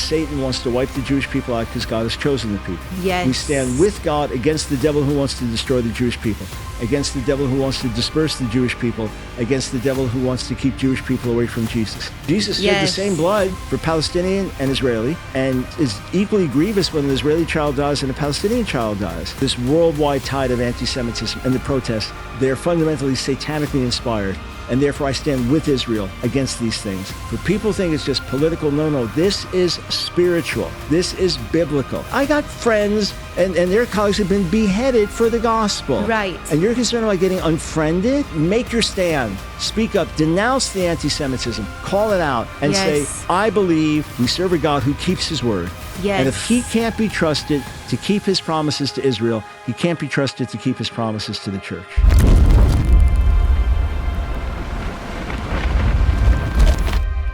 Satan wants to wipe the Jewish people out because God has chosen the people. Yes. We stand with God against the devil who wants to destroy the Jewish people, against the devil who wants to disperse the Jewish people, against the devil who wants to keep Jewish people away from Jesus. Jesus shed the same blood for Palestinian and Israeli, and is equally grievous when an Israeli child dies and a Palestinian child dies. This worldwide tide of anti-Semitism and the protests, they're fundamentally satanically inspired. And therefore I stand with Israel against these things. For people think it's just political, no, this is spiritual. This is biblical. I got friends and their colleagues have been beheaded for the gospel. Right. And you're concerned about getting unfriended? Make your stand. Speak up. Denounce the anti-Semitism. Call it out and say, I believe we serve a God who keeps his word. Yes. And if he can't be trusted to keep his promises to Israel, he can't be trusted to keep his promises to the church.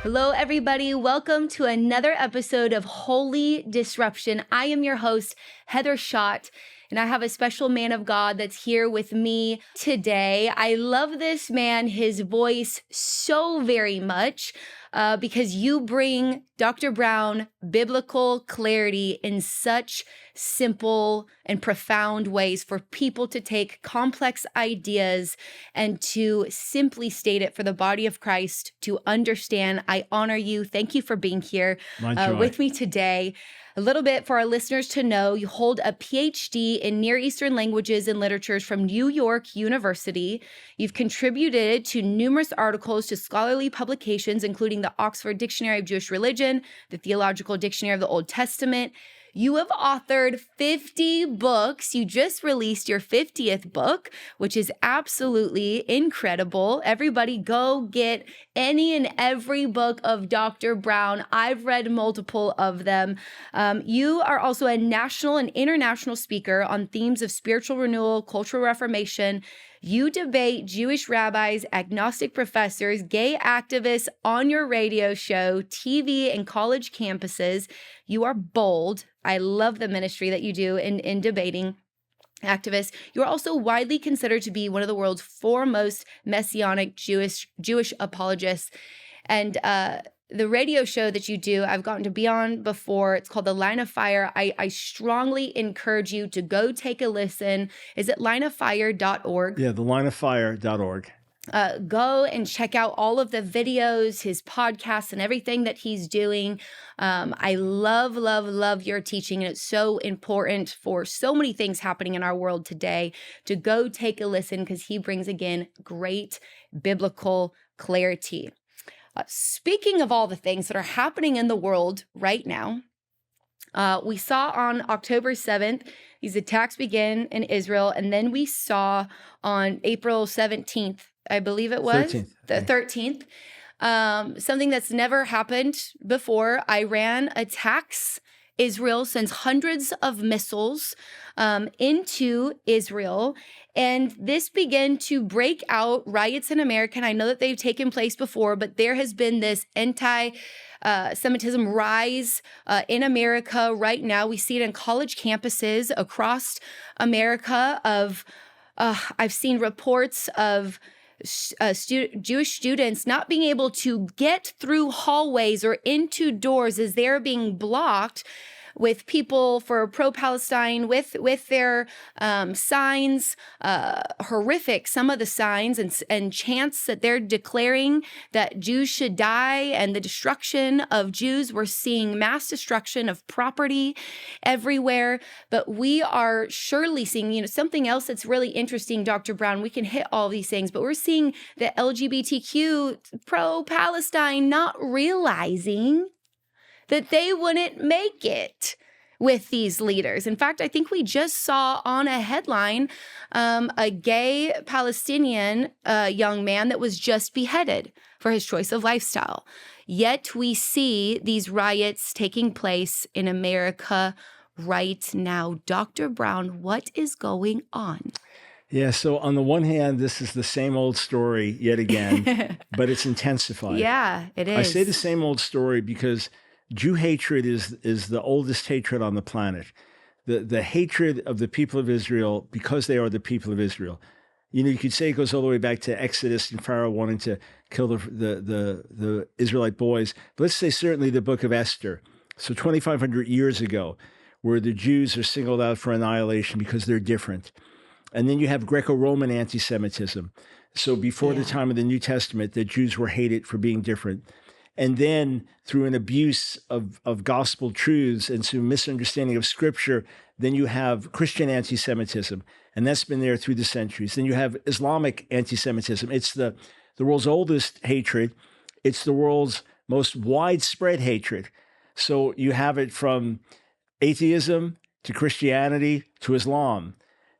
Hello, everybody. Welcome to another episode of Holy Disruption. I am your host, Heather Schott, and I have a special man of God that's here with me today. I love this man, his voice so very much, because you bring, Dr. Brown, biblical clarity in such simple and profound ways for people to take complex ideas and to simply state it for the body of Christ to understand. I honor you. Thank you for being here with me today. A little bit for our listeners to know, you hold a PhD in Near Eastern languages and literatures from New York University. You've contributed to numerous articles to scholarly publications, including the Oxford Dictionary of Jewish Religion, the Theological Dictionary of the Old Testament. You have authored 50 books. You just released your 50th book, which is absolutely incredible. Everybody go get any and every book of Dr. Brown. I've read multiple of them. You are also a national and international speaker on themes of spiritual renewal, cultural reformation. You debate Jewish rabbis, agnostic professors, gay activists on your radio show, TV, and college campuses. You are bold. I love the ministry that you do in debating activists. You're also widely considered to be one of the world's foremost Messianic Jewish apologists. And the radio show that you do, I've gotten to be on before. It's called The Line of Fire. I strongly encourage you to go take a listen. Is it lineoffire.org? Yeah, thelineoffire.org. Go and check out all of the videos, his podcasts, and everything that he's doing. I love your teaching, and it's so important for so many things happening in our world today to go take a listen because he brings, again, great biblical clarity. Speaking of all the things that are happening in the world right now, we saw on October 7th, these attacks begin in Israel, and then we saw on April 17th, I believe it was, 13th, something that's never happened before. Iran attacks Israel, sends hundreds of missiles into Israel, and this began to break out riots in America. And I know that they've taken place before, but there has been this anti-Semitism rise in America right now. We see it in college campuses across America. I've seen reports of Jewish students not being able to get through hallways or into doors as they're being blocked with people for pro-Palestine, with their signs, horrific, some of the signs and chants that they're declaring that Jews should die and the destruction of Jews. We're seeing mass destruction of property everywhere, but we are surely seeing, something else that's really interesting, Dr. Brown. We can hit all these things, but we're seeing the LGBTQ pro-Palestine not realizing that they wouldn't make it with these leaders. In fact, I think we just saw on a headline a gay Palestinian young man that was just beheaded for his choice of lifestyle. Yet we see these riots taking place in America right now. Dr. Brown, what is going on? Yeah, so on the one hand, this is the same old story yet again, but it's intensified. Yeah, it is. I say the same old story because Jew hatred is the oldest hatred on the planet. The hatred of the people of Israel because they are the people of Israel. You could say it goes all the way back to Exodus and Pharaoh wanting to kill the Israelite boys. But let's say certainly the book of Esther. So 2,500 years ago, where the Jews are singled out for annihilation because they're different. And then you have Greco-Roman anti-Semitism. So before the time of the New Testament, the Jews were hated for being different. And then through an abuse of gospel truths and through misunderstanding of scripture, then you have Christian anti-Semitism. And that's been there through the centuries. Then you have Islamic anti-Semitism. It's the world's oldest hatred. It's the world's most widespread hatred. So you have it from atheism to Christianity to Islam.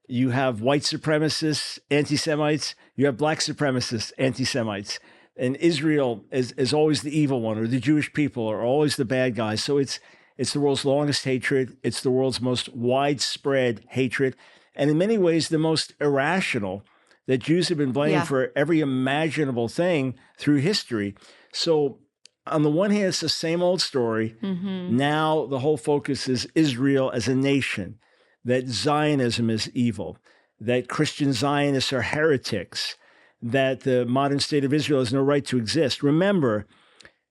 You have white supremacists, anti-Semites. You have black supremacists, anti-Semites. And Israel is always the evil one, or the Jewish people are always the bad guys. So it's the world's longest hatred. It's the world's most widespread hatred. And in many ways, the most irrational, that Jews have been blamed for every imaginable thing through history. So on the one hand, it's the same old story. Now the whole focus is Israel as a nation, that Zionism is evil, that Christian Zionists are heretics, that the modern state of Israel has no right to exist. Remember,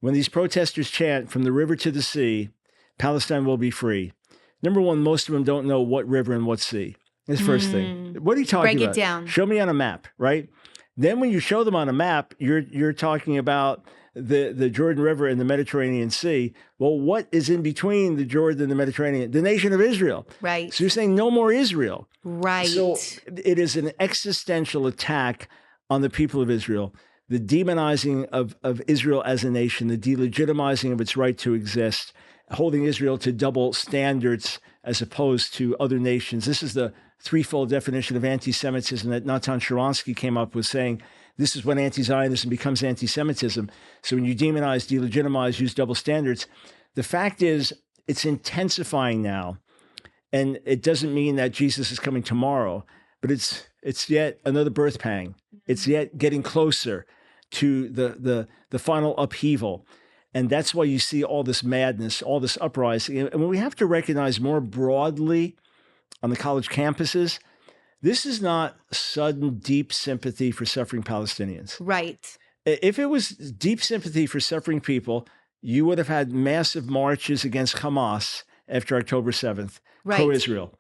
when these protesters chant from the river to the sea, Palestine will be free. Number one, most of them don't know what river and what sea. That's the first thing. What are you talking about? Break it down. Show me on a map, right? Then when you show them on a map, you're talking about the Jordan River and the Mediterranean Sea. Well, what is in between the Jordan and the Mediterranean? The nation of Israel. Right. So you're saying no more Israel. Right. So it is an existential attack on the people of Israel, the demonizing of Israel as a nation, the delegitimizing of its right to exist, holding Israel to double standards as opposed to other nations. This is the threefold definition of anti-Semitism that Natan Sharansky came up with, saying this is when anti-Zionism becomes anti-Semitism. So when you demonize, delegitimize, use double standards, the fact is it's intensifying now. And it doesn't mean that Jesus is coming tomorrow, but it's yet another birth pang. It's yet getting closer to the final upheaval. And that's why you see all this madness, all this uprising. And we have to recognize more broadly on the college campuses, this is not sudden deep sympathy for suffering Palestinians. Right. If it was deep sympathy for suffering people, you would have had massive marches against Hamas after October 7th, pro-Israel.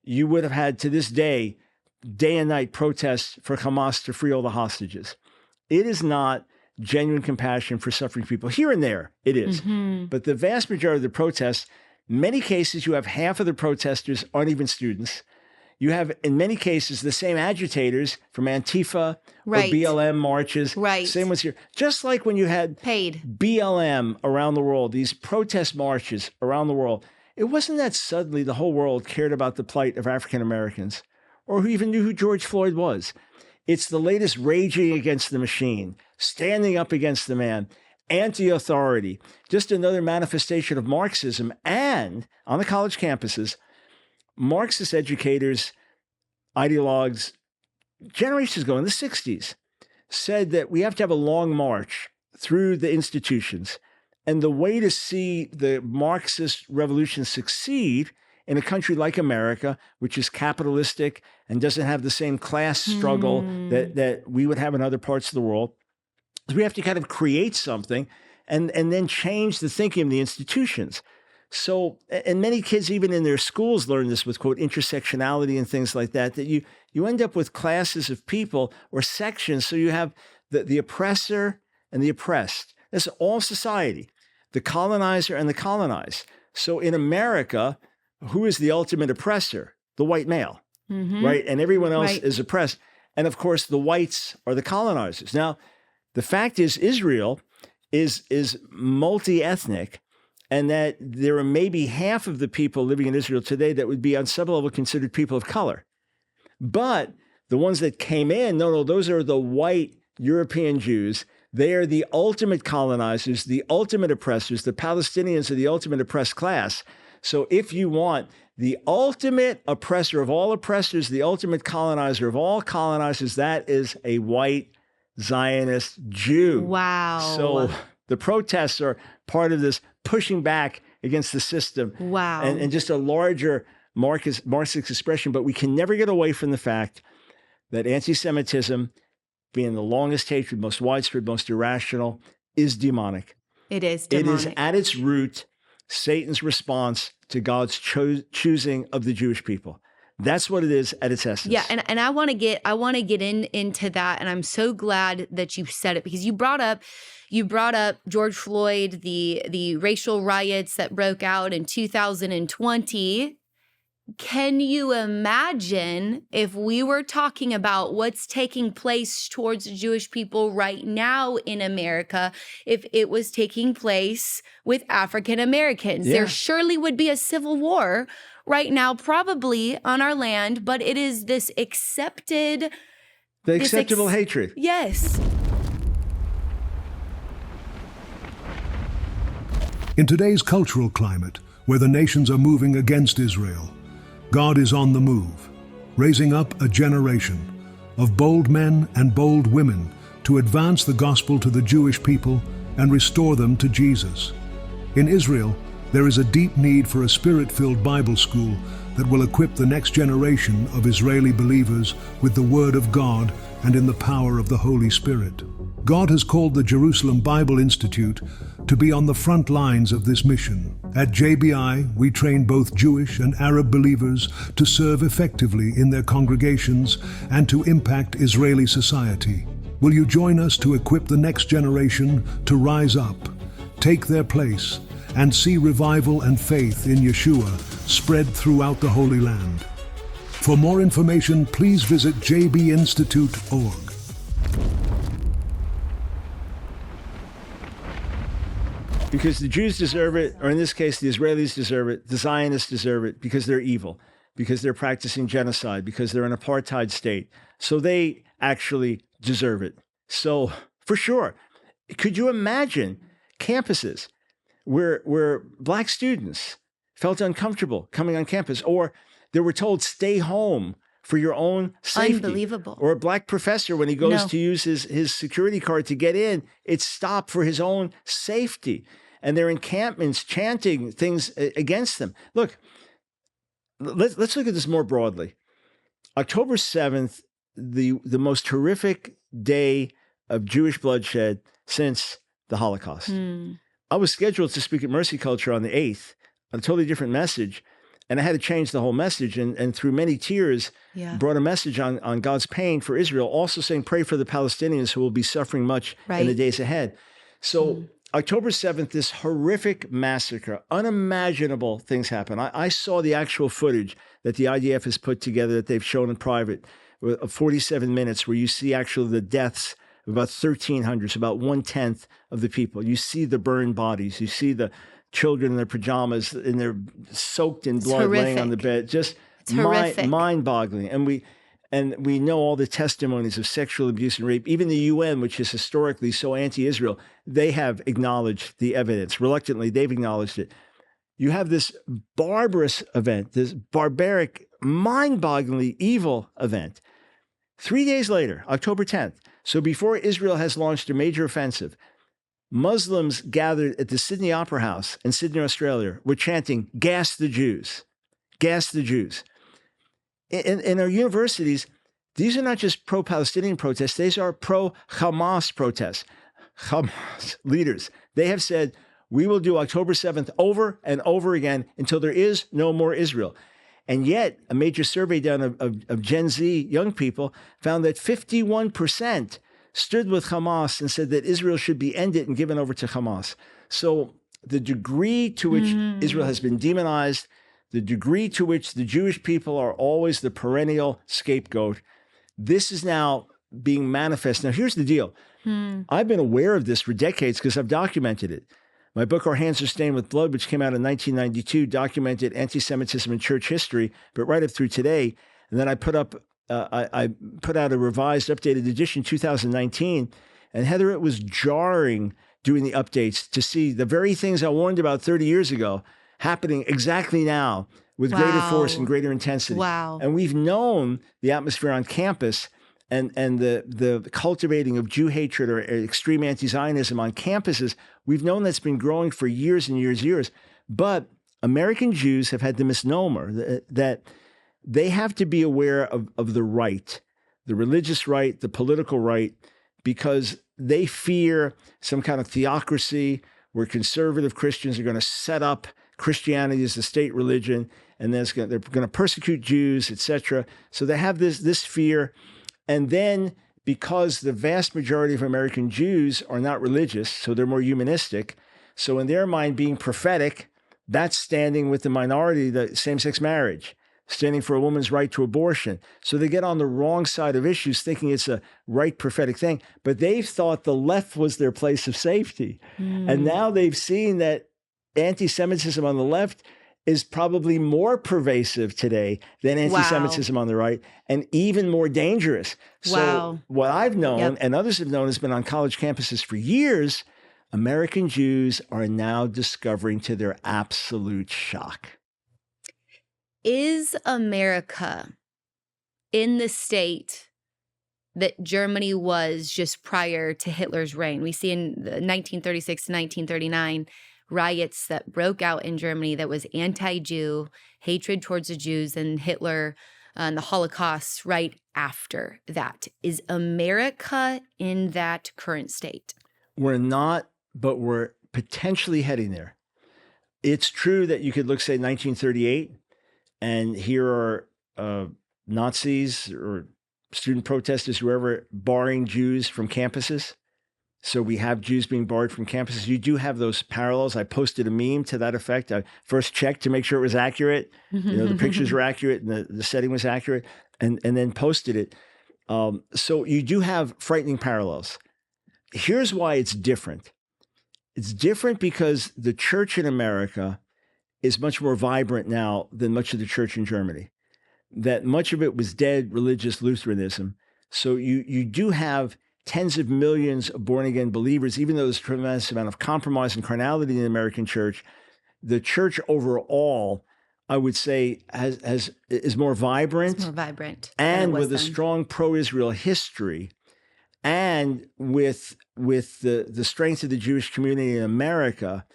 You would have had, to this day and night protests for Hamas to free all the hostages. It is not genuine compassion for suffering people. Here and there, it is. But the vast majority of the protests, in many cases, you have half of the protesters aren't even students. You have, in many cases, the same agitators from Antifa or BLM marches. Same ones here. Just like when you had BLM around the world, these protest marches around the world, it wasn't that suddenly the whole world cared about the plight of African Americans or who even knew who George Floyd was. It's the latest raging against the machine, standing up against the man, anti-authority, just another manifestation of Marxism. And on the college campuses, Marxist educators, ideologues, generations ago in the 60s, said that we have to have a long march through the institutions. And the way to see the Marxist revolution succeed in a country like America, which is capitalistic and doesn't have the same class struggle that we would have in other parts of the world, is we have to kind of create something and then change the thinking of the institutions. So, and many kids, even in their schools, learn this with, quote, intersectionality and things like that, that you end up with classes of people or sections. So you have the oppressor and the oppressed. That's all society, the colonizer and the colonized. So in America, who is the ultimate oppressor? The white male, right? And everyone else is oppressed. And of course, the whites are the colonizers. Now, the fact is Israel is multi-ethnic, and that there are maybe half of the people living in Israel today that would be on some level considered people of color. But the ones that came in, no, those are the white European Jews. They are the ultimate colonizers, the ultimate oppressors. The Palestinians are the ultimate oppressed class. So if you want the ultimate oppressor of all oppressors, the ultimate colonizer of all colonizers, that is a white Zionist Jew. Wow. So the protests are part of this pushing back against the system. Wow. And just a larger Marxist expression. But we can never get away from the fact that anti-Semitism, being the longest hatred, most widespread, most irrational, is demonic. It is demonic. It is at its root Satan's response to God's choosing of the Jewish people. That's what it is at its essence. Yeah, and I want to get into that, and I'm so glad that you said it, because you brought up George Floyd, the racial riots that broke out in 2020. Can you imagine if we were talking about what's taking place towards Jewish people right now in America, if it was taking place with African Americans? Yeah. There surely would be a civil war right now, probably on our land, but it is this acceptable hatred. Yes. In today's cultural climate, where the nations are moving against Israel, God is on the move, raising up a generation of bold men and bold women to advance the gospel to the Jewish people and restore them to Jesus. In Israel, there is a deep need for a spirit-filled Bible school that will equip the next generation of Israeli believers with the Word of God and in the power of the Holy Spirit. God has called the Jerusalem Bible Institute to be on the front lines of this mission. At JBI, we train both Jewish and Arab believers to serve effectively in their congregations and to impact Israeli society. Will you join us to equip the next generation to rise up, take their place, and see revival and faith in Yeshua spread throughout the Holy Land? For more information, please visit jbinstitute.org. Because the Jews deserve it, or in this case, the Israelis deserve it, the Zionists deserve it, because they're evil, because they're practicing genocide, because they're an apartheid state. So they actually deserve it. So, for sure, could you imagine campuses where Black students felt uncomfortable coming on campus, or they were told, stay home for your own safety? Unbelievable. Or a Black professor, when he goes to use his security card to get in, it's stopped for his own safety. And their encampments chanting things against them. Look, let's look at this more broadly. October 7th, the most horrific day of Jewish bloodshed since the Holocaust. I was scheduled to speak at Mercy Culture on the 8th, a totally different message. And I had to change the whole message, and through many tears, brought a message on God's pain for Israel, also saying, pray for the Palestinians who will be suffering much in the days ahead. So October 7th, this horrific massacre, unimaginable things happen. I saw the actual footage that the IDF has put together that they've shown in private, of 47 minutes, where you see actually the deaths of about 1,300, so about 1/10 of the people. You see the burned bodies. You see the children in their pajamas, and they're soaked in blood, laying on the bed. Just mind-boggling. And we know all the testimonies of sexual abuse and rape. Even the UN, which is historically so anti-Israel, they have acknowledged the evidence. Reluctantly, they've acknowledged it. You have this barbarous event, this barbaric, mind-bogglingly evil event. 3 days later, October 10th, so before Israel has launched a major offensive, Muslims gathered at the Sydney Opera House in Sydney, Australia, were chanting, "Gas the Jews, gas the Jews." In our universities, these are not just pro-Palestinian protests, these are pro-Hamas protests. Hamas leaders, they have said, we will do October 7th over and over again until there is no more Israel. And yet, a major survey done of Gen Z young people found that 51% stood with Hamas and said that Israel should be ended and given over to Hamas. So the degree to which Israel has been demonized, the degree to which the Jewish people are always the perennial scapegoat, this is now being manifest. Now, here's the deal. I've been aware of this for decades because I've documented it. My book, Our Hands Are Stained with Blood, which came out in 1992, documented anti-Semitism in church history, but right up through today. And then I put out a revised, updated edition, 2019. And Heather, it was jarring doing the updates to see the very things I warned about 30 years ago happening exactly now with greater force and greater intensity. And we've known the atmosphere on campus and the cultivating of Jew hatred or extreme anti-Zionism on campuses. We've known that's been growing for years and years. But American Jews have had the misnomer that they have to be aware of the right, the religious right, the political right, because they fear some kind of theocracy where conservative Christians are going to set up Christianity is the state religion, and then they're going to persecute Jews, etc. So they have this fear. And then because the vast majority of American Jews are not religious, so they're more humanistic. So in their mind, being prophetic, that's standing with the minority, the same-sex marriage, standing for a woman's right to abortion. So they get on the wrong side of issues, thinking it's a right prophetic thing. But they've thought the left was their place of safety. And now they've seen that anti-Semitism on the left is probably more pervasive today than anti-Semitism on the right, and even more dangerous. So what I've known and others have known has been on college campuses for years, American Jews are now discovering to their absolute shock. Is America in the state that Germany was just prior to Hitler's reign? We see in the 1936 to 1939 riots that broke out in Germany that was anti-Jew, hatred towards the Jews, and Hitler and the Holocaust right after that. Is America in that current state? We're not, but we're potentially heading there. It's true that you could look, say, 1938, and here are Nazis or student protesters, whoever, barring Jews from campuses. So we have Jews being barred from campuses. You do have those parallels. I posted a meme to that effect. I first checked to make sure it was accurate. The pictures were accurate and the setting was accurate, and then posted it. So you do have frightening parallels. Here's why it's different. It's different because the church in America is much more vibrant now than much of the church in Germany. That much of it was dead religious Lutheranism. So you do have tens of millions of born-again believers, even though there's a tremendous amount of compromise and carnality in the American church. The church overall, I would say, is more vibrant. It's more vibrant. And with a strong pro-Israel history, and with the strength of the Jewish community in America,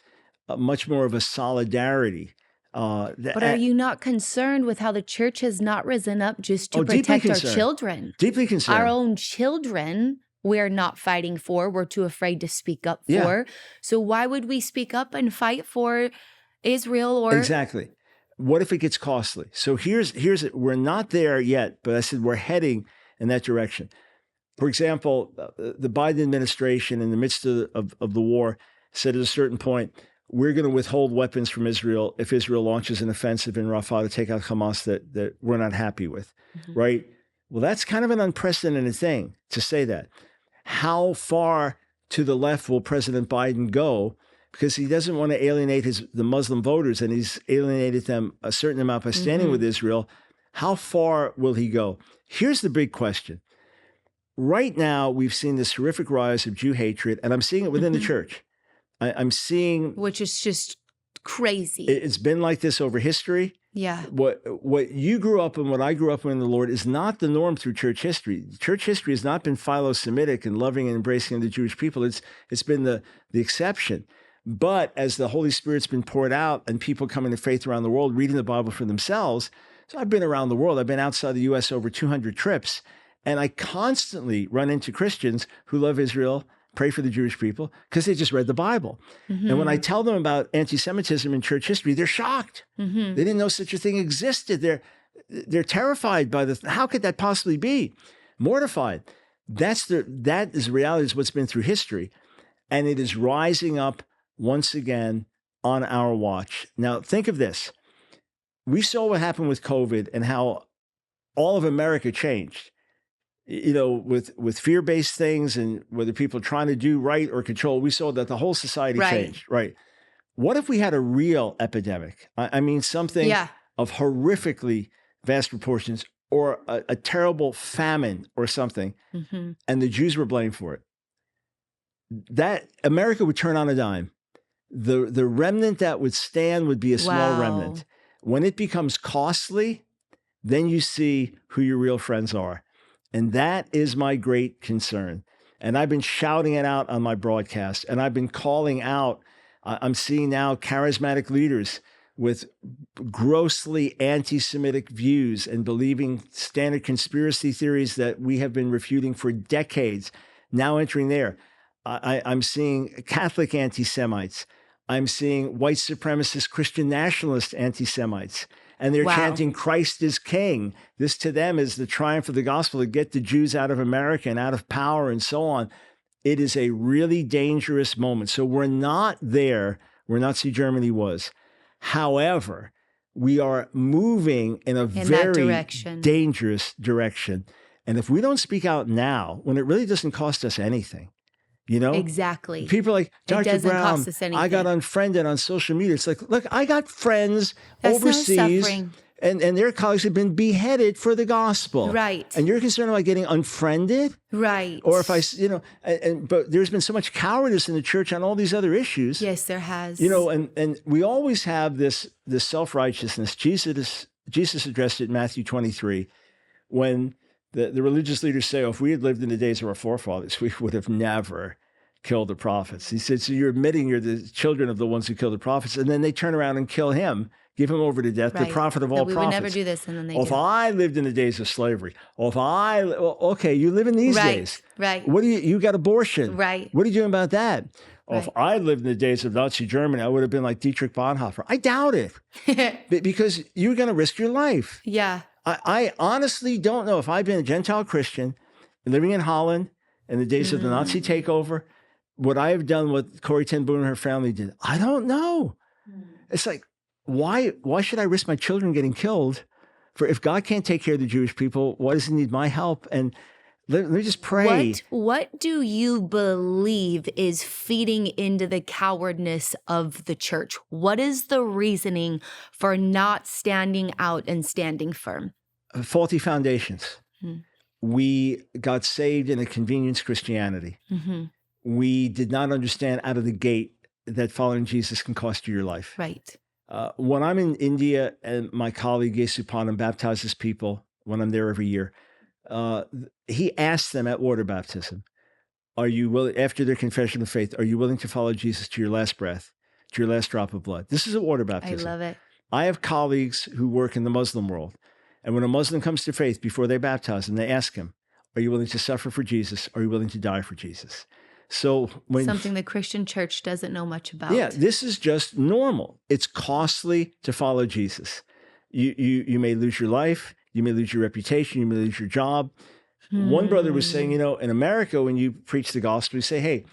much more of a solidarity. But are you not concerned with how the church has not risen up just to protect our children? Deeply concerned. Our own children we're not fighting for. We're too afraid to speak up for. So why would we speak up and fight for Israel or... Exactly. What if it gets costly? So here's it. We're not there yet, but I said we're heading in that direction. For example, the Biden administration in the midst of the war said at a certain point, we're going to withhold weapons from Israel if Israel launches an offensive in Rafah to take out Hamas that we're not happy with, right? Well, that's kind of an unprecedented thing to say that. How far to the left will President Biden go? Because he doesn't want to alienate the Muslim voters, and he's alienated them a certain amount by standing with Israel. How far will he go? Here's the big question. Right now, we've seen this horrific rise of Jew hatred, and I'm seeing it within the church. I'm seeing... Which is just crazy. It's been like this over history. Yeah. What you grew up in, what I grew up in the Lord, is not the norm through church history. Church history has not been philo-Semitic and loving and embracing the Jewish people. It's been the exception. But as the Holy Spirit's been poured out and people coming to faith around the world, reading the Bible for themselves, so I've been around the world. I've been outside the U.S. over 200 trips, and I constantly run into Christians who love Israel, pray for the Jewish people, because they just read the Bible. And when I tell them about anti-Semitism in church history, they're shocked. They didn't know such a thing existed. They're terrified by how could that possibly be? Mortified. That is the reality, is what's been through history. And it is rising up once again on our watch. Now, think of this. We saw what happened with COVID and how all of America changed. You know, with fear-based things and whether people are trying to do right or control, we saw that the whole society changed. Right. What if we had a real epidemic? I mean, something of horrifically vast proportions, or a terrible famine or something, and the Jews were blamed for it. That America would turn on a dime. The remnant that would stand would be a small remnant. When it becomes costly, then you see who your real friends are. And that is my great concern. And I've been shouting it out on my broadcast, and I've been calling out. I'm seeing now charismatic leaders with grossly anti-Semitic views and believing standard conspiracy theories that we have been refuting for decades, now entering there. I'm seeing Catholic anti-Semites. I'm seeing white supremacist Christian nationalist anti-Semites. And they're chanting, Christ is king. This to them is the triumph of the gospel to get the Jews out of America and out of power and so on. It is a really dangerous moment. So we're not there where Nazi Germany was. However, we are moving in a very dangerous direction. And if we don't speak out now, when it really doesn't cost us anything, you know? Exactly. People are like, Dr. Brown, I got unfriended on social media. It's like, look, I got friends overseas and their colleagues have been beheaded for the gospel. Right. And you're concerned about getting unfriended? Right. Or if I, you know, but there's been so much cowardice in the church on all these other issues. Yes, there has. You know, and we always have this self-righteousness. Jesus addressed it in Matthew 23 when the religious leaders say, oh, if we had lived in the days of our forefathers, we would have never killed the prophets. He said, so you're admitting you're the children of the ones who killed the prophets. And then they turn around and kill him, give him over to death, the prophet of all prophets. We would never do this. And then they If I lived in the days of slavery, okay, you live in these days. Right. What do you got abortion. Right. What are you doing about that? Right. If I lived in the days of Nazi Germany, I would have been like Dietrich Bonhoeffer. I doubt it. Because you're going to risk your life. Yeah. I honestly don't know if I'd been a Gentile Christian living in Holland in the days of the Nazi takeover, would I have done what Corrie ten Boom and her family did? I don't know. It's like, why should I risk my children getting killed? For if God can't take care of the Jewish people, why does he need my help? And let me just pray. What do you believe is feeding into the cowardness of the church? What is the reasoning for not standing out and standing firm? Faulty foundations. We got saved in a convenience Christianity. We did not understand out of the gate that following Jesus can cost you your life. Right. When I'm in India and my colleague Yesupanam baptizes people when I'm there every year, he asks them at water baptism, are you willing, after their confession of faith, are you willing to follow Jesus to your last breath, to your last drop of blood? This is a water baptism. I love it. I have colleagues who work in the Muslim world. And when a Muslim comes to faith, before they baptize him, they ask him, are you willing to suffer for Jesus? Are you willing to die for Jesus? So something the Christian church doesn't know much about. Yeah, this is just normal. It's costly to follow Jesus. You may lose your life. You may lose your reputation. You may lose your job. One brother was saying, you know, in America, when you preach the gospel, you say, hey,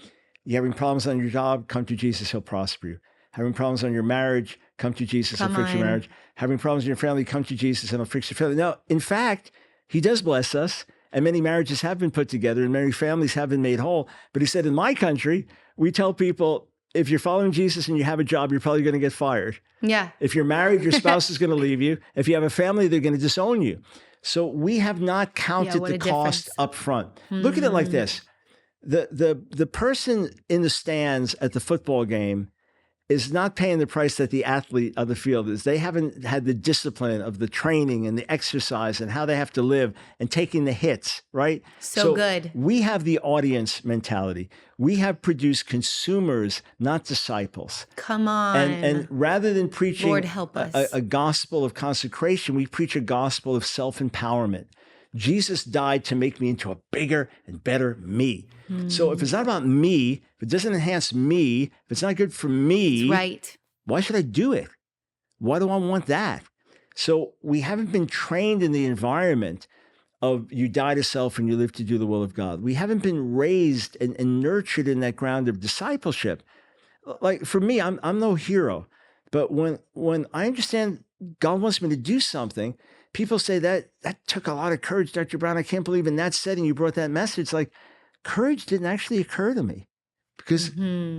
you're having problems on your job, come to Jesus, he'll prosper you. Having problems on your marriage, come to Jesus, he'll fix your marriage. Having problems in your family, come to Jesus and he'll fix your family. Now, in fact, he does bless us, and many marriages have been put together and many families have been made whole. But he said, in my country, we tell people, if you're following Jesus and you have a job, you're probably going to get fired. Yeah. If you're married, your spouse is going to leave you. If you have a family, they're going to disown you. So we have not counted the cost up front. Look at it like this. The person in the stands at the football game is not paying the price that the athlete of the field is. They haven't had the discipline of the training and the exercise and how they have to live and taking the hits, right? So good. We have the audience mentality. We have produced consumers, not disciples. Come on. And rather than preaching Lord, help us. A gospel of consecration, we preach a gospel of self-empowerment. Jesus died to make me into a bigger and better me. So if it's not about me, if it doesn't enhance me, if it's not good for me, that's right. Why should I do it? Why do I want that? So we haven't been trained in the environment of you die to self and you live to do the will of God. We haven't been raised and nurtured in that ground of discipleship. Like for me, I'm no hero, but when I understand God wants me to do something, people say that took a lot of courage, Dr. Brown. I can't believe in that setting you brought that message. Like, courage didn't actually occur to me because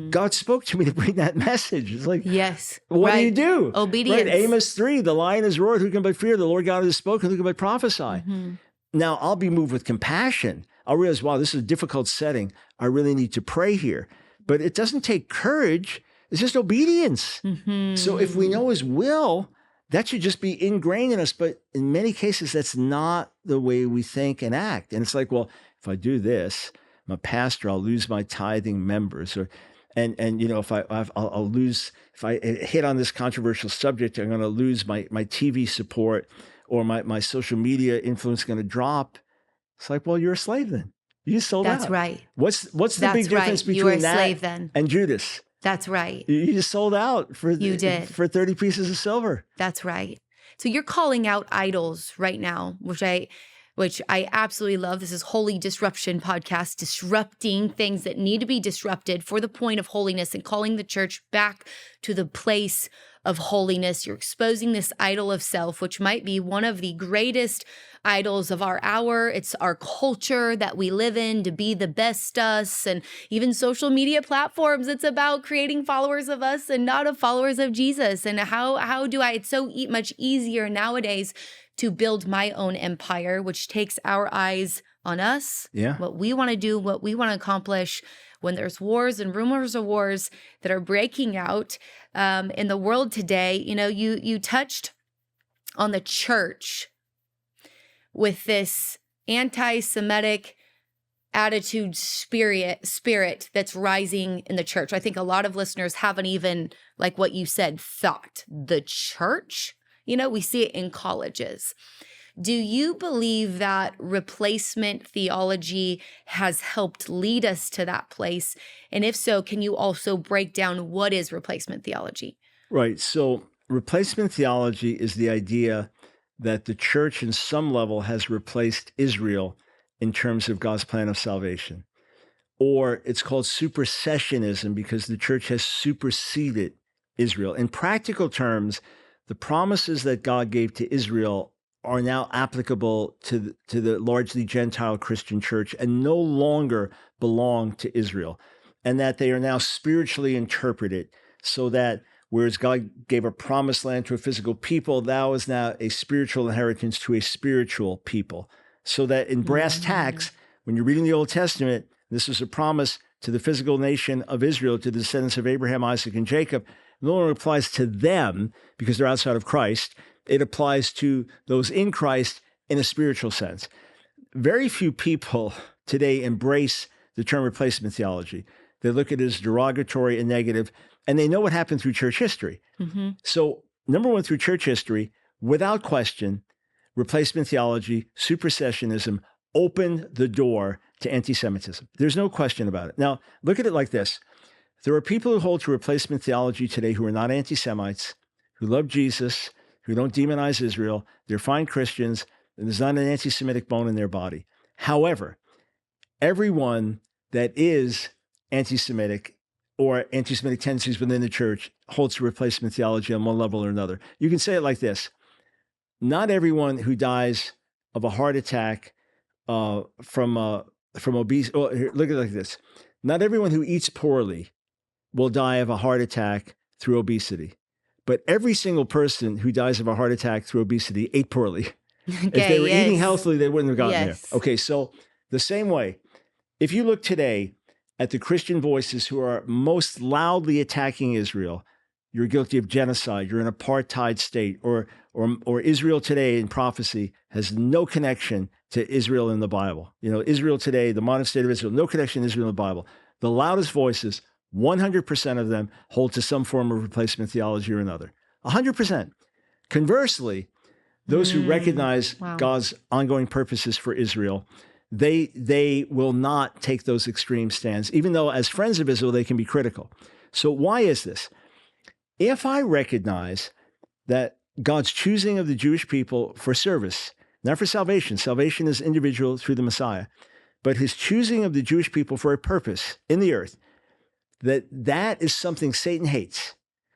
God spoke to me to bring that message. It's like, yes, what do you do? Obedience. Right? Amos 3, the lion has roared, who can but fear? The Lord God has spoken, who can but prophesy? Now, I'll be moved with compassion. I'll realize, wow, this is a difficult setting. I really need to pray here. But it doesn't take courage. It's just obedience. So if we know his will, that should just be ingrained in us. But in many cases, that's not the way we think and act. And it's like, well, if I do this, I'm a pastor, I'll lose my tithing members. And you know, I'll lose, if I hit on this controversial subject, I'm going to lose my TV support, or my social media influence is going to drop. It's like, well, you're a slave then. You sold out. That's right. What's the big difference between that slave then. and Judas? That's right. You just sold out for You did. for 30 pieces of silver. That's right. So you're calling out idols right now, which I absolutely love. This is Holy Disruption Podcast, disrupting things that need to be disrupted for the point of holiness and calling the church back to the place of holiness. You're exposing this idol of self, which might be one of the greatest idols of our hour. It's our culture that we live in, to be the best us, and even social media platforms. It's about creating followers of us and not of followers of Jesus. And how do it's so much easier nowadays to build my own empire, which takes our eyes on us, what we want to do, what we want to accomplish. When there's wars and rumors of wars that are breaking out in the world today, you touched on the church with this anti-Semitic attitude spirit that's rising in the church. I think a lot of listeners haven't even, like what you said, thought the church. We see it in colleges. Do you believe that replacement theology has helped lead us to that place? And if so, can you also break down what is replacement theology? Right. So replacement theology is the idea that the church in some level has replaced Israel in terms of God's plan of salvation. Or it's called supersessionism because the church has superseded Israel. In practical terms, the promises that God gave to Israel are now applicable to the largely Gentile Christian church and no longer belong to Israel, and that they are now spiritually interpreted so that whereas God gave a promised land to a physical people, that is now a spiritual inheritance to a spiritual people. So that in brass tacks, when you're reading the Old Testament, this was a promise to the physical nation of Israel, to the descendants of Abraham, Isaac, and Jacob. It no longer applies to them because they're outside of Christ. It applies to those in Christ in a spiritual sense. Very few people today embrace the term replacement theology. They look at it as derogatory and negative, and they know what happened through church history. Mm-hmm. So, number one, through church history, without question, replacement theology, supersessionism opened the door to anti-Semitism. There's no question about it. Now, look at it like this. There are people who hold to replacement theology today who are not anti-Semites, who love Jesus, who don't demonize Israel. They're fine Christians, and there's not an anti-Semitic bone in their body. However, everyone that is anti-Semitic or anti-Semitic tendencies within the church holds to replacement theology on one level or another. You can say it like this. Not everyone who dies of a heart attack from obesity, look at it like this. Not everyone who eats poorly will die of a heart attack through obesity. But every single person who dies of a heart attack through obesity ate poorly. Okay, if they were eating healthily, they wouldn't have gotten there. Okay, so the same way, if you look today at the Christian voices who are most loudly attacking Israel, you're guilty of genocide, you're an apartheid state, or Israel today in prophecy has no connection to Israel in the Bible. Israel today, the modern state of Israel, no connection to Israel in the Bible. The loudest voices, 100% of them hold to some form of replacement theology or another. 100%. Conversely, those who recognize God's ongoing purposes for Israel, they will not take those extreme stands, even though as friends of Israel, they can be critical. So why is this? If I recognize that God's choosing of the Jewish people for service, not for salvation, salvation is individual through the Messiah, but his choosing of the Jewish people for a purpose in the earth, that is something Satan hates.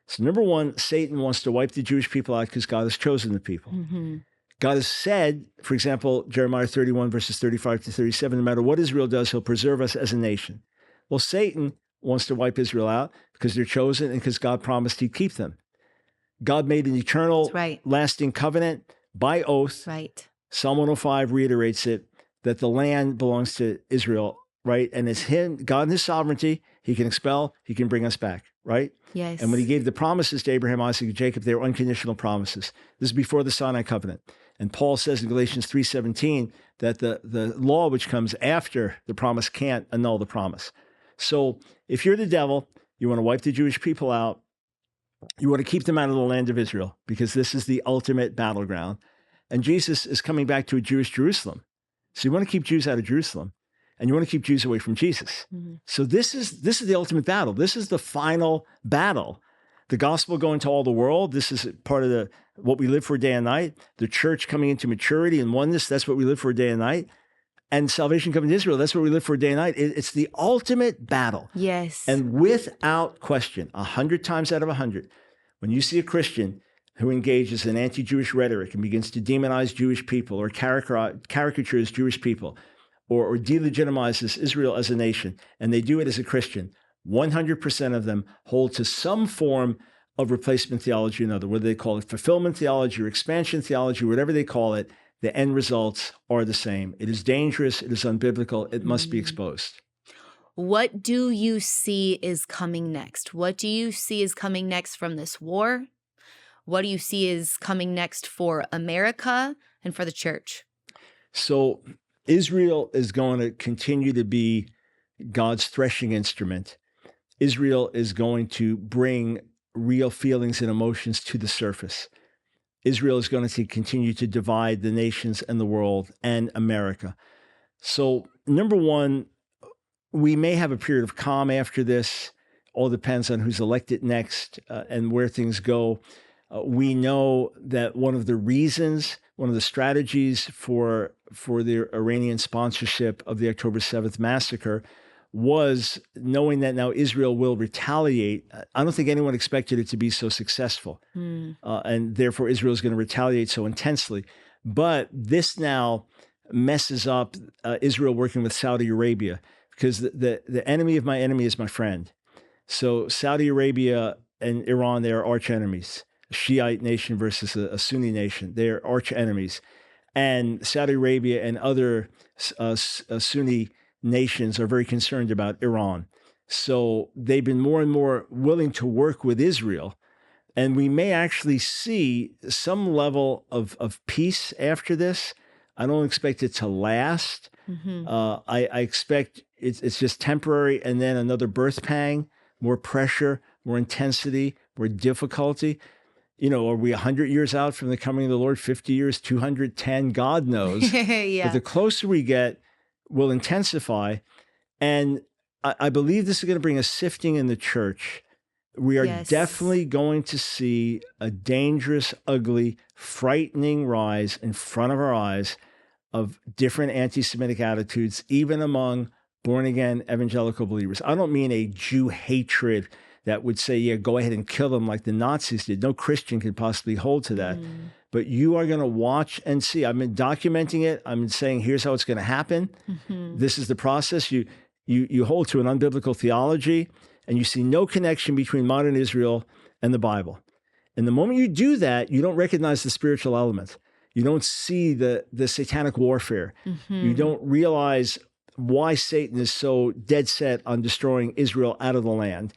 So number one, Satan wants to wipe the Jewish people out because God has chosen the people. Mm-hmm. God has said, for example, Jeremiah 31, verses 35 to 37, no matter what Israel does, he'll preserve us as a nation. Well, Satan wants to wipe Israel out because they're chosen and because God promised he'd keep them. God made an eternal, lasting covenant by oath. Right. Psalm 105 reiterates it, that the land belongs to Israel, right? And it's him, God in his sovereignty, he can expel, he can bring us back, right? Yes. And when he gave the promises to Abraham, Isaac, and Jacob, they were unconditional promises. This is before the Sinai covenant. And Paul says in Galatians 3:17 that the law which comes after the promise can't annul the promise. So if you're the devil, you want to wipe the Jewish people out, you want to keep them out of the land of Israel, because this is the ultimate battleground. And Jesus is coming back to a Jewish Jerusalem. So you want to keep Jews out of Jerusalem. and you want to keep Jews away from Jesus. So this is the ultimate battle. This is the final battle. The gospel going to all the world. This is part of what we live for day and night. The church coming into maturity and oneness. That's what we live for day and night. And salvation coming to Israel. That's what we live for day and night. It's the ultimate battle. Yes. And without question, 100 times out of 100, when you see a Christian who engages in anti-Jewish rhetoric and begins to demonize Jewish people or caricatures Jewish people or delegitimizes Israel as a nation, and they do it as a Christian, 100% of them hold to some form of replacement theology or another, whether they call it fulfillment theology or expansion theology, whatever they call it, the end results are the same. It is dangerous. It is unbiblical. It must be exposed. What do you see is coming next? What do you see is coming next from this war? What do you see is coming next for America and for the church? So Israel is going to continue to be God's threshing instrument. Israel is going to bring real feelings and emotions to the surface. Israel is going to continue to divide the nations and the world and America. So, number one, we may have a period of calm after this. All depends on who's elected next and where things go. We know that one of the strategies for the Iranian sponsorship of the October 7th massacre was knowing that now Israel will retaliate. I don't think anyone expected it to be so successful. And therefore Israel is going to retaliate so intensely. But this now messes up Israel working with Saudi Arabia, because the enemy of my enemy is my friend. So Saudi Arabia and Iran, they are arch enemies. A Shiite nation versus a Sunni nation. They are arch enemies. And Saudi Arabia and other Sunni nations are very concerned about Iran. So they've been more and more willing to work with Israel. And we may actually see some level of peace after this. I don't expect it to last. I expect it's just temporary, and then another birth pang, more pressure, more intensity, more difficulty. You know, are we 100 years out from the coming of the Lord, 50 years, 210, God knows. Yeah. But the closer we get, will intensify. And I believe this is going to bring a sifting in the church. We are definitely going to see a dangerous, ugly, frightening rise in front of our eyes of different anti-Semitic attitudes, even among born-again evangelical believers. I don't mean a Jew hatred that would say, yeah, go ahead and kill them like the Nazis did. No Christian could possibly hold to that. But you are going to watch and see. I've been documenting it. I'm saying, here's how it's going to happen. This is the process. You hold to an unbiblical theology, and you see no connection between modern Israel and the Bible. And the moment you do that, you don't recognize the spiritual element. You don't see the satanic warfare. You don't realize why Satan is so dead set on destroying Israel out of the land.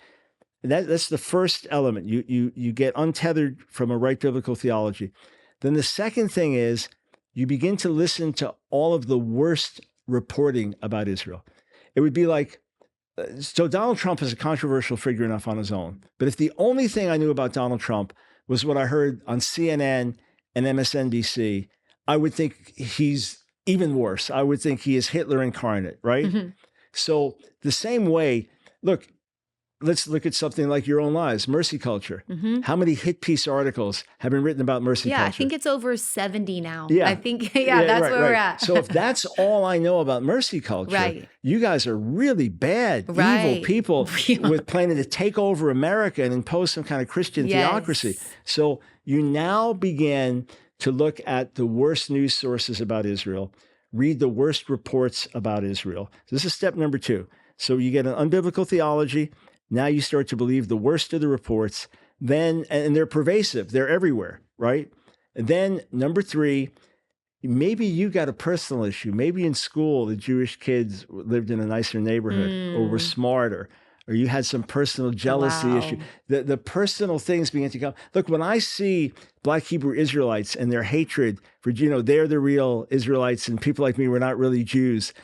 That's the first element. You get untethered from a right biblical theology. Then the second thing is you begin to listen to all of the worst reporting about Israel. It would be like, so Donald Trump is a controversial figure enough on his own. But if the only thing I knew about Donald Trump was what I heard on CNN and MSNBC, I would think he's even worse. I would think he is Hitler incarnate, right? So the same way, look, let's look at something like Your Own Lives, mercy culture. How many hit piece articles have been written about mercy culture? Yeah, I think it's over 70 now. Yeah. I think, that's where we're at. So if that's all I know about mercy culture, you guys are really bad, evil people with planning to take over America and impose some kind of Christian theocracy. So you now begin to look at the worst news sources about Israel, read the worst reports about Israel. This is step number 2. So you get an unbiblical theology. Now you start to believe the worst of the reports, then, and they're pervasive, they're everywhere, right? And then number 3, maybe you got a personal issue. Maybe in school, the Jewish kids lived in a nicer neighborhood or were smarter, or you had some personal jealousy issue. The personal things begin to come. Look, when I see Black Hebrew Israelites and their hatred for, they're the real Israelites and people like me were not really Jews,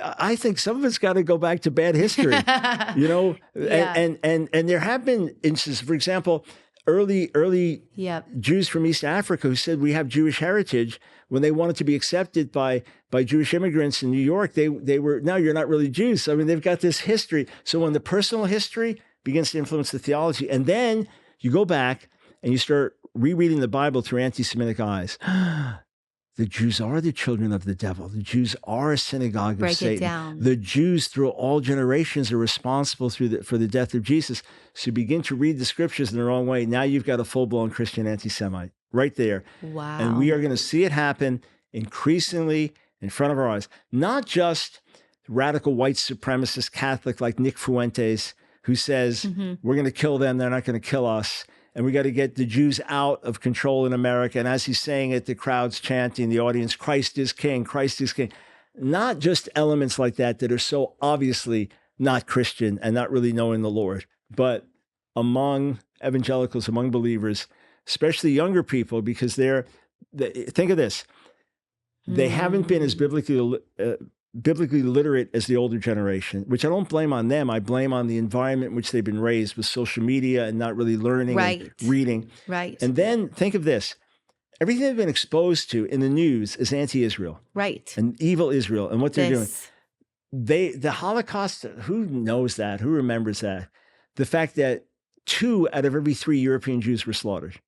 I think some of it's got to go back to bad history, and there have been instances. For example, early Yep. Jews from East Africa who said we have Jewish heritage, when they wanted to be accepted by Jewish immigrants in New York, they were, no, you're not really Jews. So, I mean, they've got this history. So when the personal history begins to influence the theology, and then you go back and you start rereading the Bible through anti-Semitic eyes. The Jews are the children of the devil. The Jews are a synagogue of Satan. Break it down. The Jews through all generations are responsible for the death of Jesus. So you begin to read the scriptures in the wrong way. Now you've got a full-blown Christian anti-Semite right there. Wow. And we are going to see it happen increasingly in front of our eyes. Not just radical white supremacist Catholic like Nick Fuentes, who says, we're going to kill them, they're not going to kill us. And we got to get the Jews out of control in America. And as he's saying it, the crowd's chanting, the audience, Christ is king, Christ is king. Not just elements like that are so obviously not Christian and not really knowing the Lord, but among evangelicals, among believers, especially younger people, because think of this, they haven't been as biblically literate as the older generation, which I don't blame on them. I blame on the environment in which they've been raised with social media and not really learning and reading. Right. And then think of this. Everything they've been exposed to in the news is anti-Israel. Right. And evil Israel and what they're doing. The Holocaust, who knows that? Who remembers that? The fact that 2 out of every 3 European Jews were slaughtered.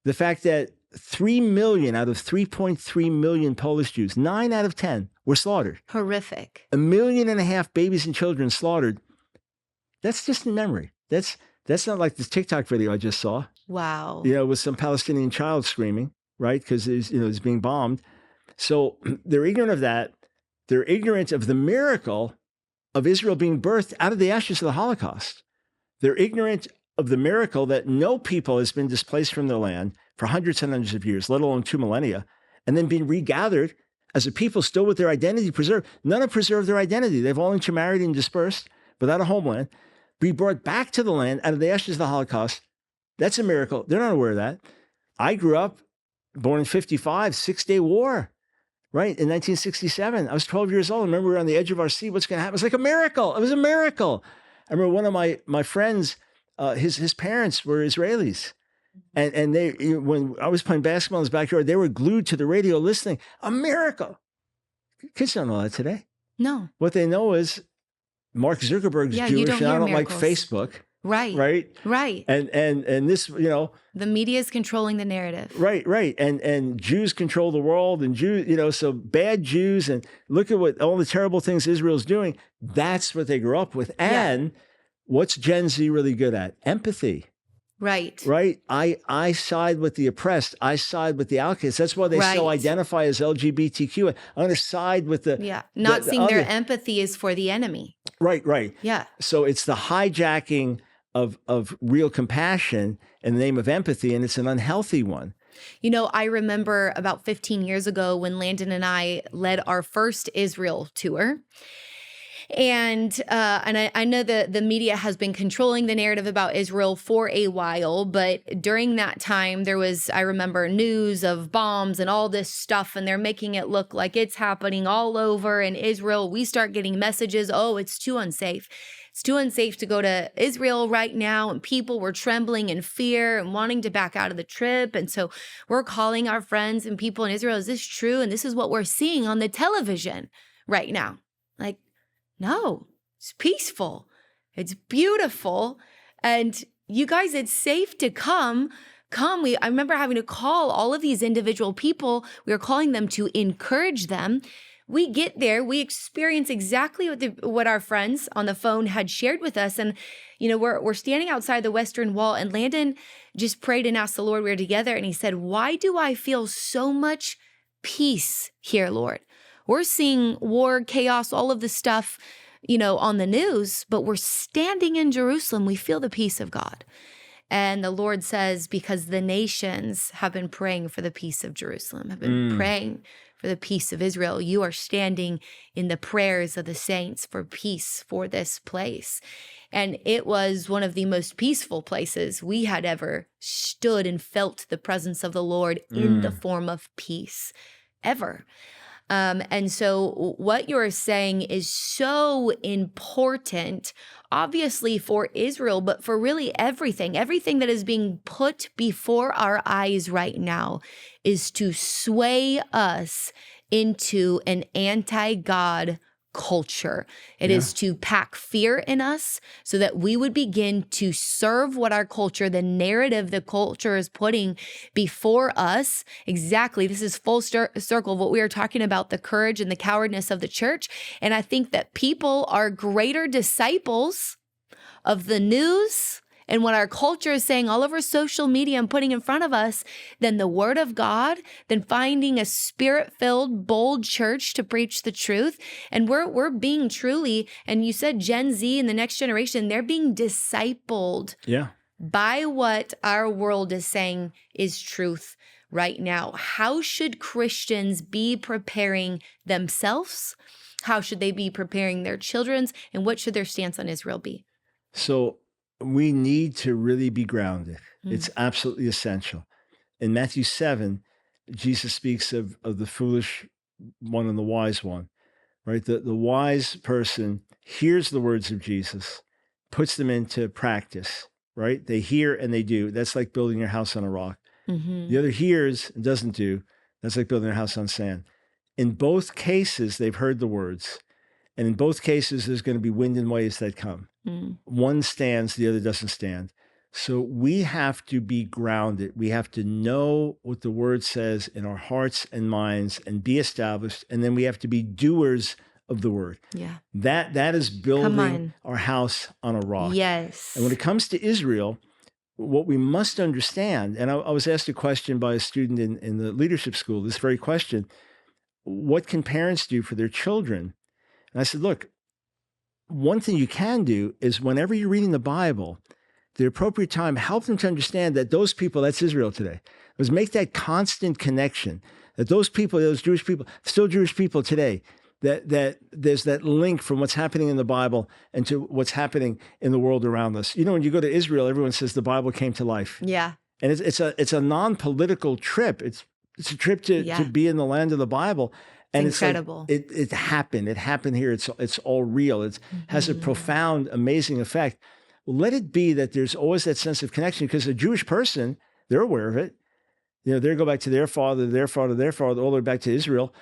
The fact that 3 million out of 3.3 million Polish Jews, 9 out of 10 were slaughtered. Horrific. 1.5 million babies and children slaughtered. That's just in memory. That's not like this TikTok video I just saw. Wow. With some Palestinian child screaming, right? Because it's being bombed. So they're ignorant of that. They're ignorant of the miracle of Israel being birthed out of the ashes of the Holocaust. They're ignorant of the miracle that no people has been displaced from their land for hundreds and hundreds of years, let alone 2 millennia, and then being regathered as a people still with their identity preserved. None have preserved their identity. They've all intermarried and dispersed without a homeland. Be brought back to the land out of the ashes of the Holocaust. That's a miracle. They're not aware of that. I grew up, born in 1955, Six-Day War, right? In 1967. I was 12 years old. I remember we were on the edge of our seat. What's going to happen? It was like a miracle. It was a miracle. I remember one of my friends, his parents were Israelis. And they, when I was playing basketball in his backyard, they were glued to the radio listening. A miracle. Kids don't know that today. No. What they know is Mark Zuckerberg's Jewish, and I don't like Facebook. Right. Right. Right. And this, the media is controlling the narrative. Right. And Jews control the world, and Jews, so bad Jews, and look at what all the terrible things Israel's doing. That's what they grew up with. And what's Gen Z really good at? Empathy. Right. Right. I side with the oppressed. I side with the outcasts. That's why they so identify as LGBTQ. I'm going to side with the not seeing their empathy is for the enemy. Right. Yeah. So it's the hijacking of real compassion in the name of empathy, and it's an unhealthy one. I remember about 15 years ago when Landon and I led our first Israel tour. And I know the media has been controlling the narrative about Israel for a while, but during that time, there was, I remember, news of bombs and all this stuff, and they're making it look like it's happening all over in Israel. We start getting messages, it's too unsafe. It's too unsafe to go to Israel right now, and people were trembling in fear and wanting to back out of the trip. And so we're calling our friends and people in Israel, is this true? And this is what we're seeing on the television right now. Like, no, it's peaceful. It's beautiful. And you guys, it's safe to come. I remember having to call all of these individual people. We were calling them to encourage them. We get there, we experience exactly what our friends on the phone had shared with us. And, we're standing outside the Western Wall, and Landon just prayed and asked the Lord, we were together, and he said, why do I feel so much peace here, Lord? We're seeing war, chaos, all of the stuff, on the news, but we're standing in Jerusalem. We feel the peace of God. And the Lord says, because the nations have been praying for the peace of Jerusalem, have been praying for the peace of Israel. You are standing in the prayers of the saints for peace for this place. And it was one of the most peaceful places we had ever stood and felt the presence of the Lord in the form of peace ever. And so what you're saying is so important, obviously for Israel, but for really everything that is being put before our eyes right now is to sway us into an anti-God culture. It is to pack fear in us so that we would begin to serve what our culture, the narrative the culture is putting before us. Exactly. This is full circle of what we are talking about, the courage and the cowardness of the church. And I think that people are greater disciples of the news and what our culture is saying all over social media and putting in front of us than the word of God, than finding a spirit-filled, bold church to preach the truth. And we're being truly, and you said Gen Z and the next generation, they're being discipled by what our world is saying is truth right now. How should Christians be preparing themselves? How should they be preparing their children? And what should their stance on Israel be? So we need to really be grounded. It's absolutely essential. In Matthew 7, Jesus speaks of the foolish one and the wise one, right? The wise person hears the words of Jesus, puts them into practice, right? They hear and they do. That's like building your house on a rock. The other hears and doesn't do. That's like building a house on sand. In both cases, they've heard the words. And in both cases, there's going to be wind and waves that come. One stands, the other doesn't stand. So we have to be grounded. We have to know what the word says in our hearts and minds and be established. And then we have to be doers of the word. That is building our house on a rock. Yes. And when it comes to Israel, what we must understand, and I was asked a question by a student in the leadership school, this very question, what can parents do for their children? And I said, look, one thing you can do is whenever you're reading the Bible, the appropriate time, help them to understand that those people, that's Israel today, was make that constant connection, that those people, those Jewish people, still Jewish people today, that there's that link from what's happening in the Bible and to what's happening in the world around us. You know, when you go to Israel, everyone says the Bible came to life. Yeah. And it's a non-political trip. It's a trip to be in the land of the Bible. And it's incredible. Like, it happened. It happened here. It's all real. It has a profound, amazing effect. Let it be that there's always that sense of connection, because a Jewish person, they're aware of it. You know, they go back to their father, all the way back to Israel.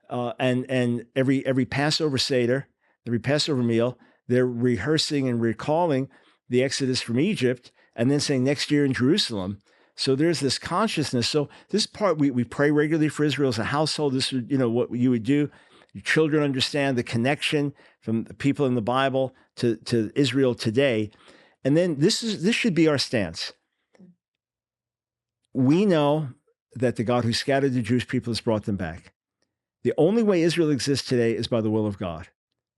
And every Passover Seder, every Passover meal, they're rehearsing and recalling the Exodus from Egypt and then saying next year in Jerusalem. So there's this consciousness. So this part, we pray regularly for Israel as a household. This is, what you would do. Your children understand the connection from the people in the Bible to Israel today. And then this should be our stance. We know that the God who scattered the Jewish people has brought them back. The only way Israel exists today is by the will of God,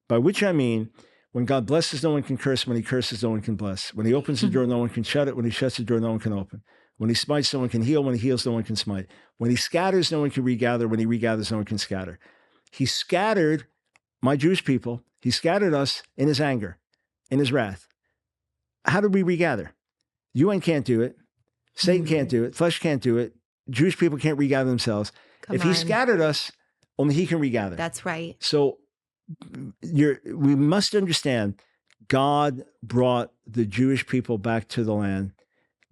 by which I mean, when God blesses, no one can curse. When he curses, no one can bless. When he opens the door, no one can shut it. When he shuts the door, no one can open. When he smites, no one can heal. When he heals, no one can smite. When he scatters, no one can regather. When he regathers, no one can scatter. He scattered my Jewish people. He scattered us in his anger, in his wrath. How did we regather? UN can't do it. Satan can't do it. Flesh can't do it. Jewish people can't regather themselves. If he scattered us, only he can regather. That's right. So we must understand, God brought the Jewish people back to the land.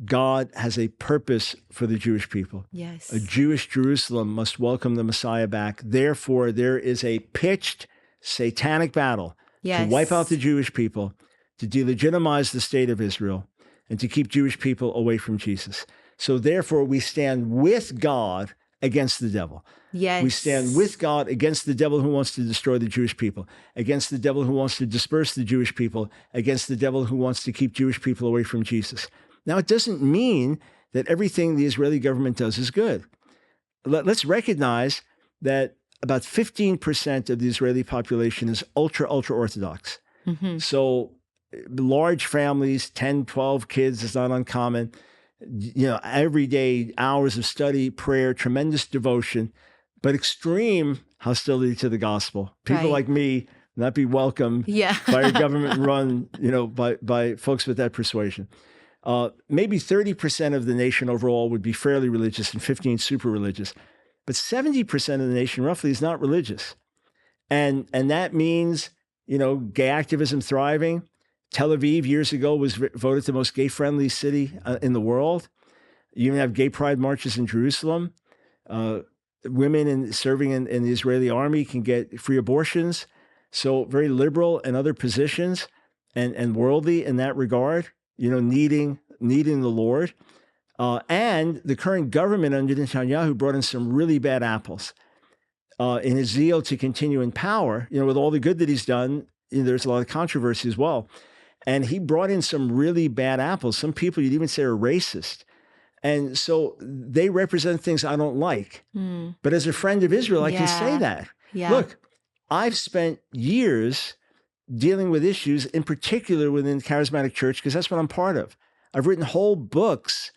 God has a purpose for the Jewish people. Yes. A Jewish Jerusalem must welcome the Messiah back. Therefore, there is a pitched satanic battle to wipe out the Jewish people, to delegitimize the state of Israel, and to keep Jewish people away from Jesus. So therefore, we stand with God against the devil. Yes. We stand with God against the devil who wants to destroy the Jewish people, against the devil who wants to disperse the Jewish people, against the devil who wants to keep Jewish people away from Jesus. Now, it doesn't mean that everything the Israeli government does is good. Let's recognize that about 15% of the Israeli population is ultra Orthodox. So large families, 10, 12 kids is not uncommon. Every day, hours of study, prayer, tremendous devotion, but extreme hostility to the gospel. People like me not be welcomed by a government run, by folks with that persuasion. Maybe 30% of the nation overall would be fairly religious and 15 super religious. but 70% of the nation roughly is not religious. And that means, gay activism thriving. Tel Aviv years ago was voted the most gay-friendly city in the world. You even have gay pride marches in Jerusalem. Women serving in the Israeli army can get free abortions. So very liberal in other positions and worldly in that regard, needing the Lord. And the current government under Netanyahu brought in some really bad apples. In his zeal to continue in power, with all the good that he's done, there's a lot of controversy as well. And he brought in some really bad apples. Some people you'd even say are racist. And so they represent things I don't like. But as a friend of Israel, I can say that. Yeah. Look, I've spent years dealing with issues, in particular within the charismatic church, because that's what I'm part of. I've written whole books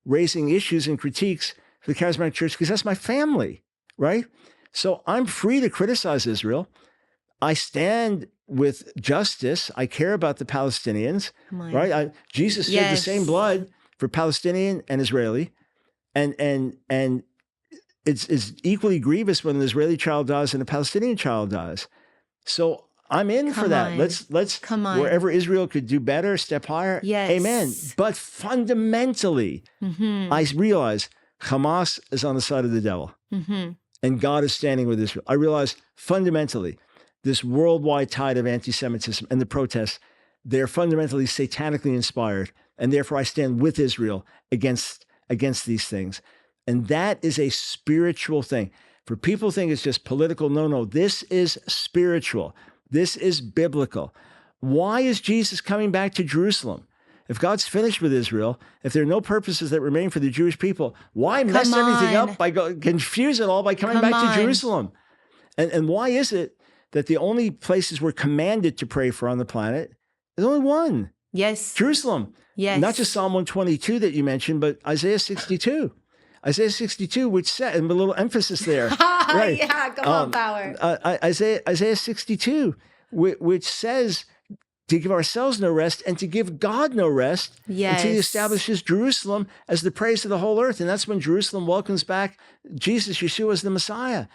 raising issues and critiques for the charismatic church because that's my family, right? So I'm free to criticize Israel. I stand with justice. I care about the Palestinians, right? Jesus shed the same blood for Palestinian and Israeli, and it's equally grievous when an Israeli child dies and a Palestinian child dies. So I'm in for that. Let's wherever Israel could do better, step higher. Yes. Amen. But fundamentally, I realize Hamas is on the side of the devil, and God is standing with Israel. I realize fundamentally, this worldwide tide of anti-Semitism and the protests, they're fundamentally satanically inspired. And therefore, I stand with Israel against these things. And that is a spiritual thing. For people who think it's just political, no. This is spiritual. This is biblical. Why is Jesus coming back to Jerusalem? If God's finished with Israel, if there are no purposes that remain for the Jewish people, why mess everything up confuse it all by coming back to Jerusalem? And why is it that the only places we're commanded to pray for on the planet is only one? Yes. Jerusalem. Yes. Not just Psalm 122 that you mentioned, but Isaiah 62. Isaiah 62, which said, and a little emphasis there. Right. Yeah, come on, power. Isaiah 62, which says to give ourselves no rest and to give God no rest until he establishes Jerusalem as the praise of the whole earth. And that's when Jerusalem welcomes back Jesus, Yeshua, as the Messiah.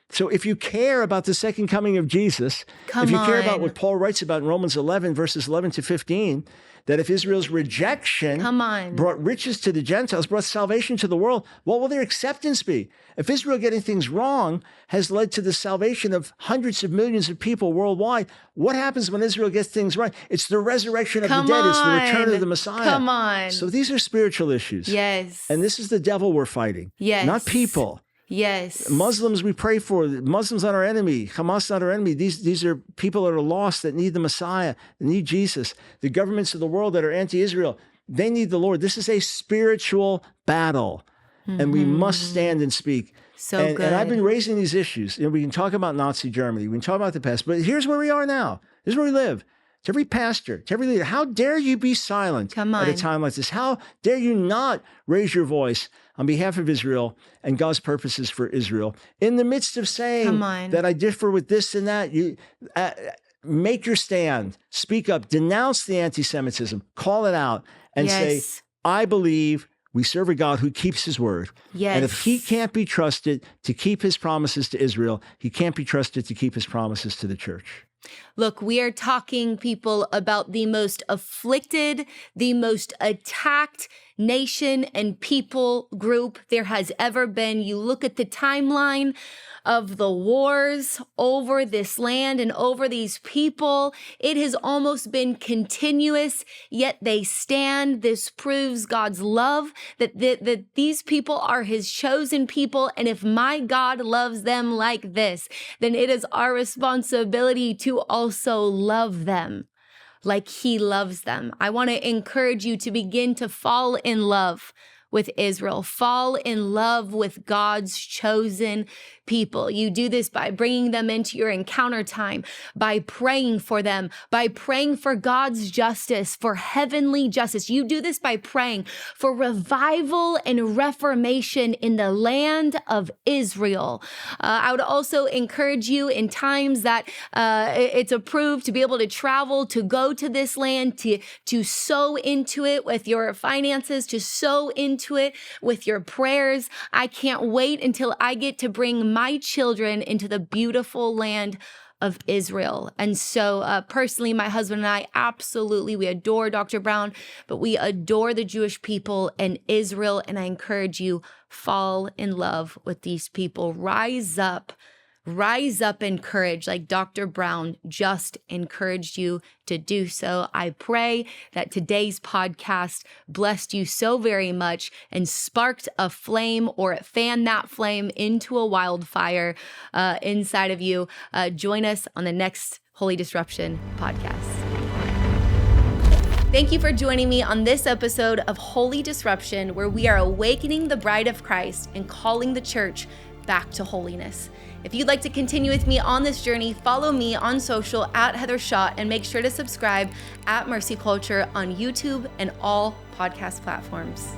So if you care about the second coming of Jesus, if you care about what Paul writes about in Romans 11, verses 11 to 15, that if Israel's rejection brought riches to the Gentiles, brought salvation to the world, what will their acceptance be? If Israel getting things wrong has led to the salvation of hundreds of millions of people worldwide, what happens when Israel gets things right? It's the resurrection of the dead. It's the return of the Messiah. Come on. So these are spiritual issues. Yes. And this is the devil we're fighting. Yes. Not people. Yes. Muslims we pray for. Muslims not our enemy. Hamas not our enemy. These are people that are lost, that need the Messiah, that need Jesus. The governments of the world that are anti-Israel, they need the Lord. This is a spiritual battle, and we must stand and speak. So good. And I've been raising these issues. We can talk about Nazi Germany. We can talk about the past, but here's where we are now. Here's where we live. To every pastor, to every leader, how dare you be silent at a time like this? How dare you not raise your voice on behalf of Israel and God's purposes for Israel? In the midst of saying that I differ with this and that, you make your stand, speak up, denounce the anti-Semitism, call it out, and say, I believe we serve a God who keeps his word. Yes. And if he can't be trusted to keep his promises to Israel, he can't be trusted to keep his promises to the church. Look, we are talking, people, about the most afflicted, the most attacked nation and people group there has ever been. You look at the timeline of the wars over this land and over these people. It has almost been continuous, yet they stand. This proves God's love, that these people are his chosen people. And if my God loves them like this, then it is our responsibility to also love them like he loves them. I want to encourage you to begin to fall in love with Israel. Fall in love with God's chosen people. You do this by bringing them into your encounter time, by praying for them, by praying for God's justice, for heavenly justice. You do this by praying for revival and reformation in the land of Israel. I would also encourage you in times that it's approved to be able to travel, to go to this land, to sow into it with your finances, to sow into into it with your prayers. I can't wait until I get to bring my children into the beautiful land of Israel. And so personally, my husband and I we adore Dr. Brown, but we adore the Jewish people and Israel. And I encourage you, fall in love with these people. Rise up in courage, like Dr. Brown just encouraged you to do so. I pray that today's podcast blessed you so very much and sparked a flame, or it fanned that flame into a wildfire inside of you. Join us on the next Holy Disruption podcast. Thank you for joining me on this episode of Holy Disruption, where we are awakening the bride of Christ and calling the church back to holiness. If you'd like to continue with me on this journey, follow me on social at Heather Schott, and make sure to subscribe at Mercy Culture on YouTube and all podcast platforms.